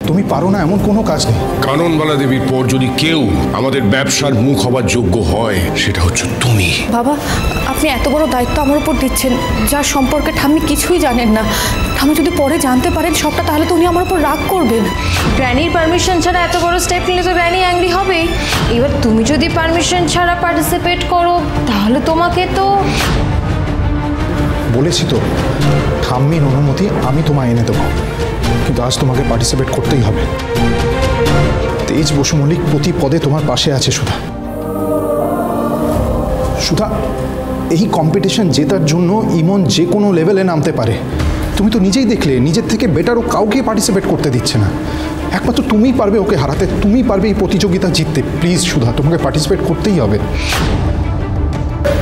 তুমি পারো না এমন কোনো কাজ নেই। কাননবালা দেবীর পর যদি কেউ আমাদের ব্যবসার মুখ হবার যোগ্য হয় সেটা হচ্ছে তুমি। বাবা, আপনি এত বড় দায়িত্ব আমার উপর দিচ্ছেন, যার সম্পর্কে ঠাম্মি কিছুই জানেন না। ঠাম্মি যদি পরে জানতে পারেন সবটা, তাহলে তো উনি আমার উপর রাগ করবেন। গ্র্যানির পারমিশন ছাড়া এত বড় স্টেপ নিলে তো গ্র্যানি অ্যাংরি হবেই। এবার তুমি যদি পারমিশন ছাড়া পার্টিসিপেট করো তাহলে তোমাকে তো বলেছি তো, ঠাম্মির অনুমতি আমি তোমায় এনে দেবো, কিন্তু আজ তোমাকে পার্টিসিপেট করতেই হবে। তেজ বসু মল্লিক প্রতি পদে তোমার পাশে আছে সুধা। সুধা, এই কম্পিটিশন জেতার জন্য ইমন যে কোনো লেভেলে নামতে পারে। তুমি তো নিজেই দেখলে, নিজের থেকে বেটারও কাউকে পার্টিসিপেট করতে দিচ্ছে না। একমাত্র তুমিই পারবে ওকে হারাতে, তুমি পারবে এই প্রতিযোগিতা জিততে। প্লিজ সুধা, তোমাকে পার্টিসিপেট করতেই হবে।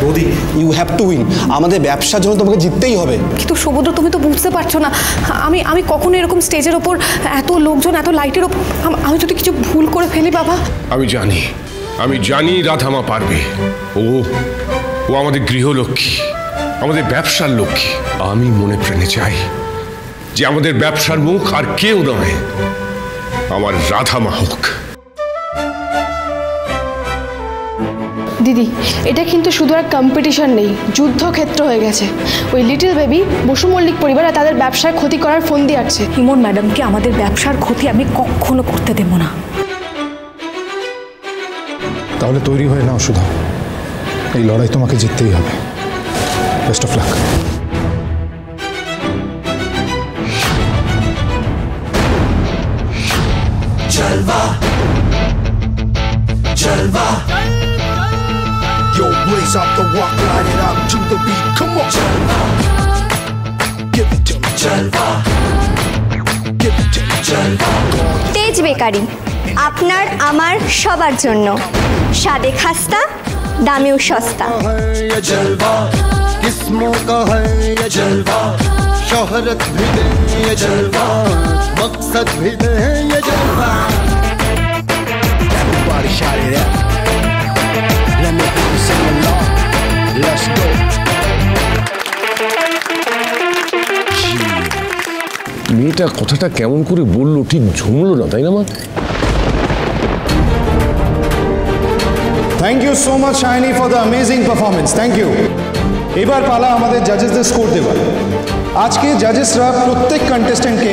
বৌদি, ইউ হ্যাভ টু উইন। আমাদের ব্যবসার জন্য তোমাকে জিততেই হবে। কিন্তু সমুদ্র, তুমি তো বুঝতে পারছো না, আমি কখনো এরকম স্টেজের ওপর এত লোকজন, এত লাইটের ওপর আমি যদি কিছু ভুল করে ফেলি বাবা। আমি জানি রাধামা পারবে। ও আমাদের গৃহলক্ষ্মী, আমাদের ব্যবসার লক্ষ্মী। আমি মনে প্রাণে চাই যে আমাদের ব্যবসার মুখ আর কেউ নয়, আমার রাধামা হোক। দিদি, এটা কিন্তু শুধু আর কম্পিটিশন নেই, যুদ্ধক্ষেত্র হয়ে গেছে। ওই লিটল বেবি বসু মল্লিক পরিবার তাদের ব্যবসায় ক্ষতি করার ফোন দিয়ে আসছে। ইমন ম্যাডামকে আমাদের ব্যবসার ক্ষতি আমি কখনো করতে দেব না। তাহলে তৈরি হয়ে নাও সুধা, এই লড়াই তোমাকে জিততেই হবে। Best of luck. जलवा जलवा Yo, blaze up the walk, light it up to the beat. Come on, जलवा give it to me, जलवा give it to me, जलवा। তেজ বেকারি আপনার আমার সবার জন্য, স্বাদে খাস্তা, দামেও সস্তা। ये जलवा किस्मों का है ये जलवा, शोहरत भी दे ये जलवा, मकसद भी दे ये जलवा। Everybody shout it out. Let me hear you sing along. Let's go. মেয়েটা কথাটা কেমন করে বললো, ঠিক ঝুমলো না, তাই না মা? Thank you so much Shiny for the amazing performance. Thank you. এবার পালা আমাদের জাজেসদের স্কোর দেওয়ার। আজকে জাজেসরা প্রত্যেক কন্টেস্টেন্টকে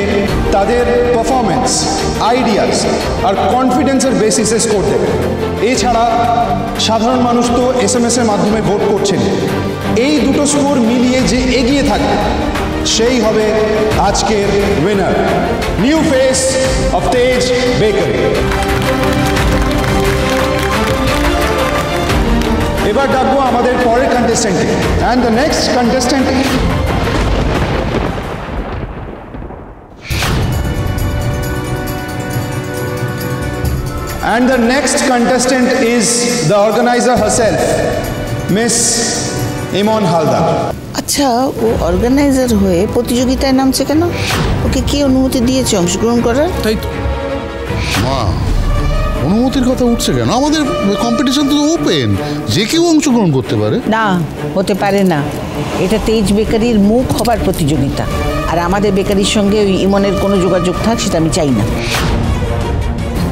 তাদের পারফরমেন্স, আইডিয়াস আর কনফিডেন্সের বেসিসে স্কোর দেবে। এছাড়া সাধারণ মানুষ তো SMS এর মাধ্যমে ভোট করছেন। এই দুটো স্কোর মিলিয়ে যে এগিয়ে থাকবে সেই হবে আজকের winner, new face of Tej bakery. এবার ডাকবো আমাদের পরের কন্টেস্টেন্টকে। And the next contestant is the organizer herself, Miss Emon Haldar. আচ্ছা, ও অর্গানাইজার হয়ে প্রতিযোগিতায় নামছে কেন? ওকে কি অনুমতি দিয়েছে অংশগ্রহণ করার? তাই তো মা, অনুমতির কথা উঠছে কেন? আমাদের কম্পিটিশন তো ওপেন, যে কেউ অংশগ্রহণ করতে পারে। না, হতে পারে না। এটা তেজ বেকারির মুখ হবার প্রতিযোগিতা, আর আমাদের বেকারির সঙ্গে ওই ইমনের কোনো যোগাযোগ থাক সেটা আমি চাই না।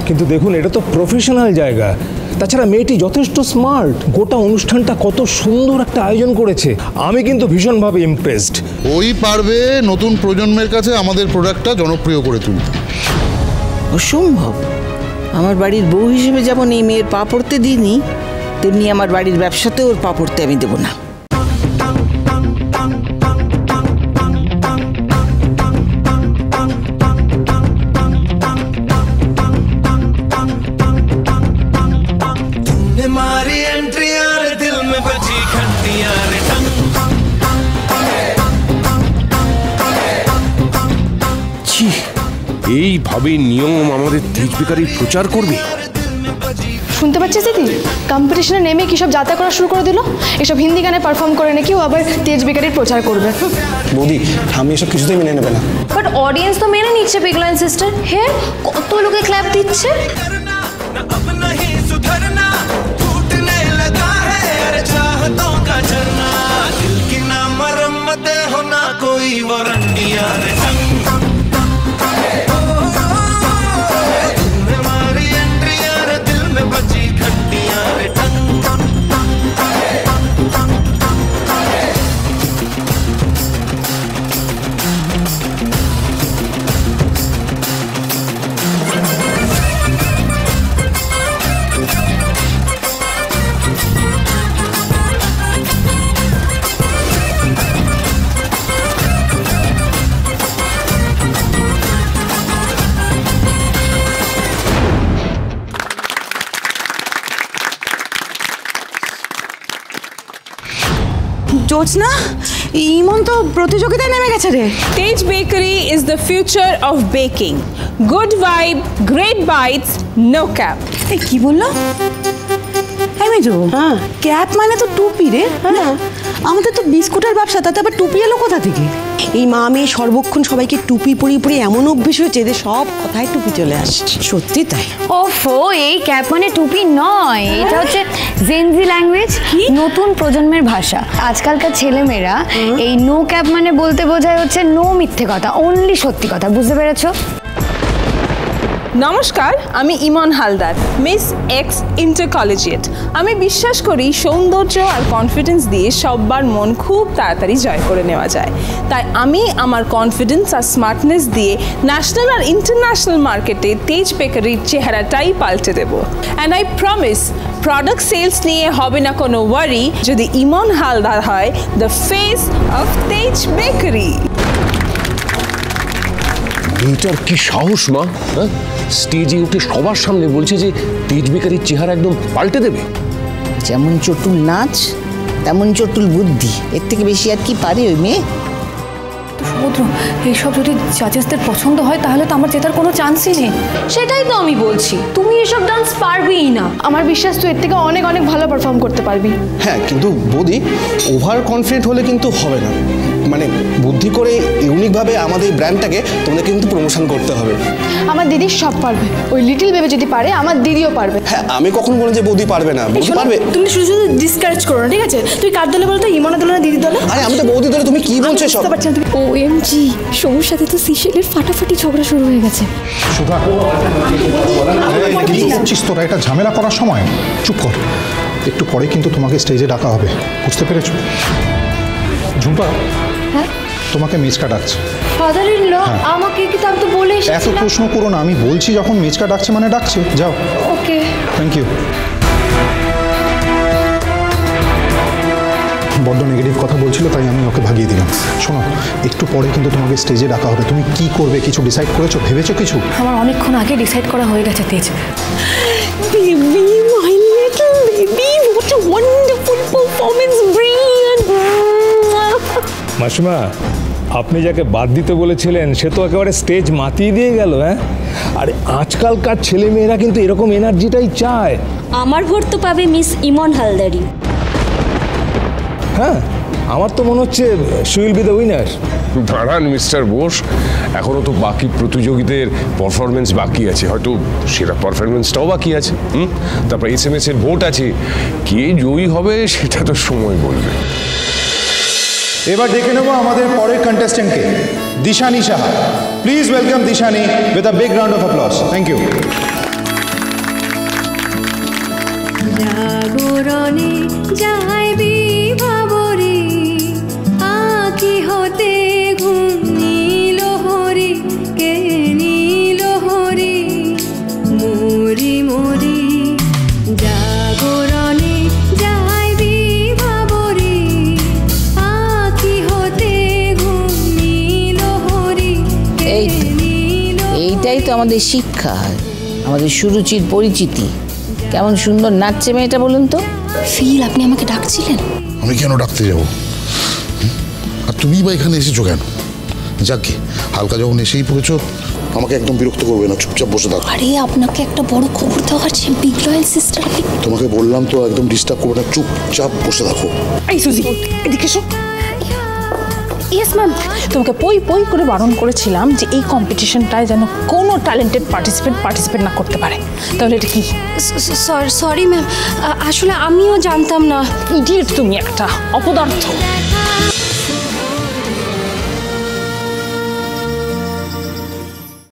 কিন্তু দেখুন, এটা তো প্রফেশনাল জায়গা। তাছাড়া মেয়েটি যথেষ্ট স্মার্ট, গোটা অনুষ্ঠানটা কত সুন্দর একটা আয়োজন করেছে। আমি কিন্তু ভীষণভাবে ইমপ্রেসড। ওই পারবে নতুন প্রজন্মের কাছে আমাদের প্রোডাক্টটা জনপ্রিয় করে তুলতে। অসম্ভব। আমার বাড়ির বউ হিসেবে যেমন এই মেয়ের পা পড়তে দিইনি, তেমনি আমার বাড়ির ব্যবসাতেও ওর পা পড়তে আমি দেবো না। এইভাবে নিয়ম আমাদের তেজ বেকারির প্রচার করবে? শুনতে পাচ্ছিস দিদি, কম্পিটিশনে নেমে কি সব যাত্রা করা শুরু করে দিল। এসব হিন্দি গানে পারফর্ম করে নাকি ও আবার তেজ বেকারির প্রচার করবে। বৌদি, আমি এসব কিছুতেই মেনে নেবে না। বাট অডিয়েন্স তো মেনে নিচ্ছে পিগলাইন সিস্টার। হে, কত লোকে ক্ল্যাপ দিচ্ছে। জোৎস্না, ইমন তো প্রতিযোগিতায় নেমে গেছে রে। Tej bakery is the future of baking. Good vibe, great bites, no cap. কি বললো? হ্যাঁ, ক্যাপ মানে তো টুপি রে। হ্যাঁ, আমাদের তো বিস্কুটের ব্যবসা, তাতে আবার টুপি এলো কোথা থেকে? এই মা মেয়ে সর্বক্ষণ সবাইকে টুপি পরিয়ে পরিয়ে এমন অভ্যেস হয়েছে যে সব কথায় টুপি চলে আসছে। সত্যি তাই। ওফো, এই ক্যাপ মানে টুপি নয়, এটা হচ্ছে জেনজি ল্যাঙ্গুয়েজ, নতুন প্রজন্মের ভাষা। আজকালকার ছেলেমেয়েরা এই নো ক্যাপ মানে বলতে বোঝায় হচ্ছে নো মিথ্যে কথা, অনলি সত্যি কথা। বুঝতে পেরেছো? নমস্কার, আমি Emon Haldar, Miss X intercollegiate. আমি বিশ্বাস করি সৌন্দর্য আর কনফিডেন্স দিয়ে সবার মন খুব তাড়াতাড়ি জয় করে নেওয়া যায়। তাই আমি আমার কনফিডেন্স আর স্মার্টনেস দিয়ে ন্যাশনাল আর ইন্টারন্যাশনাল মার্কেটে তেজ বেকারির চেহারাটাই পাল্টে দেব। And I promise, product sales নিয়ে হবে না কোনো ওয়ারি যদি ইমন হালদার হয় the face of Tej bakery. এইটার কি সাহস মা! হ্যাঁ, স্টেজে উঠে সবার সামনে বলছে যে তেজ বেকারির চেহারা একদম পাল্টে দেবে। যেমন চটুল নাচ তেমন চটুল বুদ্ধি, এর থেকে বেশি আর কি পারে ওই মেয়ে? সমুদ্র, এইসব যদি জাজেসদের পছন্দ হয় তাহলে তো আমার জেতার কোনো চান্সই নেই। সেটাই তো আমি বলছি, তুমি এসব ডান্স পারবেই না। আমার বিশ্বাস তুই এর থেকে অনেক অনেক ভালো পারফর্ম করতে পারবি। হ্যাঁ, কিন্তু বৌদি ওভার কনফিডেন্ট হলে কিন্তু হবে না। মানে বুদ্ধি করে ইউনিকভাবে আমাদের ব্র্যান্ডটাকে তোমাদের কিন্তু প্রমোশন করতে হবে। আমার দিদি সব পারবে, ওই লিটল বেবি যদি পারে আমার দিদিও পারবে। হ্যাঁ, আমি কখন বলি যে বৌদি পারবে না? বৌদি পারবে। তুমি শুধু শুধু ডিসকারেজ করো না, ঠিক আছে? তুই কার দলে বলো তো, ইমনের দলে না দিদির দলে? আরে আমি তো বৌদি দলে, তুমি কি বলছো সব? ওএমজি, সমুর সাথে তো সিশেলের ফাটাফাটি ঝগড়া শুরু হয়ে গেছে। সুধা, কি করছিস তোরা? এটা ঝামেলা করার সময়? চুপ কর, একটু পরে কিন্তু তোমাকে স্টেজে ডাকা হবে, বুঝতে পেরেছো? ঝুম্পা, তোমাকে মেচকা ডাকছে। ফাদার ইন ল আমাকে কি তো বলে এসেছিলাম। এত প্রশ্ন করো না, আমি বলছি যখন মেচকা ডাকছে মানে ডাকছে, যাও। ওকে, থ্যাংক ইউ। বড্ড নেগেটিভ কথা বলছিল তাই আমি ওকে ভাগিয়ে দিলাম। শোনো, একটু পরে কিন্তু তোমাকে স্টেজে ডাকা হবে। তুমি কি করবে কিছু ডিসাইড করেছো? ভেবেছো কিছু? আমার অনেকক্ষণ আগে ডিসাইড করা হয়ে গেছে তেজ। Baby, my little baby, what a wonderful performance, brilliant. মাসিমা, আপনি যাকে বাদ দিতে বলেছিলেন সে তো একেবারে স্টেজ মাতিয়ে দিয়ে গেল। হ্যাঁ, আর আজকালকার ছেলে মেয়েরা কিন্তু এরকম এনার্জিটাই চায়। আমার ভোট তো পাবে মিস ইমন হালদারি। হ্যাঁ, আমার তো মনে হচ্ছে she will be the winner. দাঁড়ান মিস্টার বোস, এখনো তো বাকি প্রতিযোগীদের পারফরমেন্স বাকি আছে, হয়তো সেটা পারফরমেন্সটাও বাকি আছে। তারপর SMS এর ভোট আছে, কে জয়ী হবে সেটা তো সময় বলবে। এবার ডেকে নেবো আমাদের পরের কন্টেস্টেন্টকে, Dishani Saha. Please welcome Dishani with a big round of applause. Thank you. জাগরণে যাইবি ভাবরে, আঁখি হতে ঘুম নীল হরি, কে নীল হরি, মরি মরি। জাগরণে যাইবি ভাবরে, আঁখি হতে ঘুম নীল হরি, কে নীল। এইটাই তো আমাদের শিক্ষা, আমাদের সুরুচির পরিচিতি। কেমন সুন্দর নাচছে মেয়েটা বলুন তো। ফিল, আপনি আমাকে ডাকছিলেন? আমি কেন ডাকতে যাব? আর তুমি বা এখানে এসেছো কেন? যাকে হালকা যখন এসেই পড়েছো, আমাকে একদম বিরক্ত করবে না, চুপচাপ বসে থাকো। আরে আপনাকে একটা বড় খবর দেওয়ার আছে, বিগ রয়্যাল সিস্টার। তোমাকে বললাম তো একদম ডিস্টার্ব করবে না, চুপচাপ বসে থাকো। এই সুজি, এদিকে এসো। Yes ma'am. তোমাকে পই করে বারণ করেছিলাম যে এই কম্পিটিশনটায় যেন কোনো ট্যালেন্টেড পার্টিসিপেট না করতে পারে। তাহলে এটা কি? সরি ম্যাম, আসলে আমিও জানতাম না। ইডিয়েট তুমি একটা, অপদার্থ।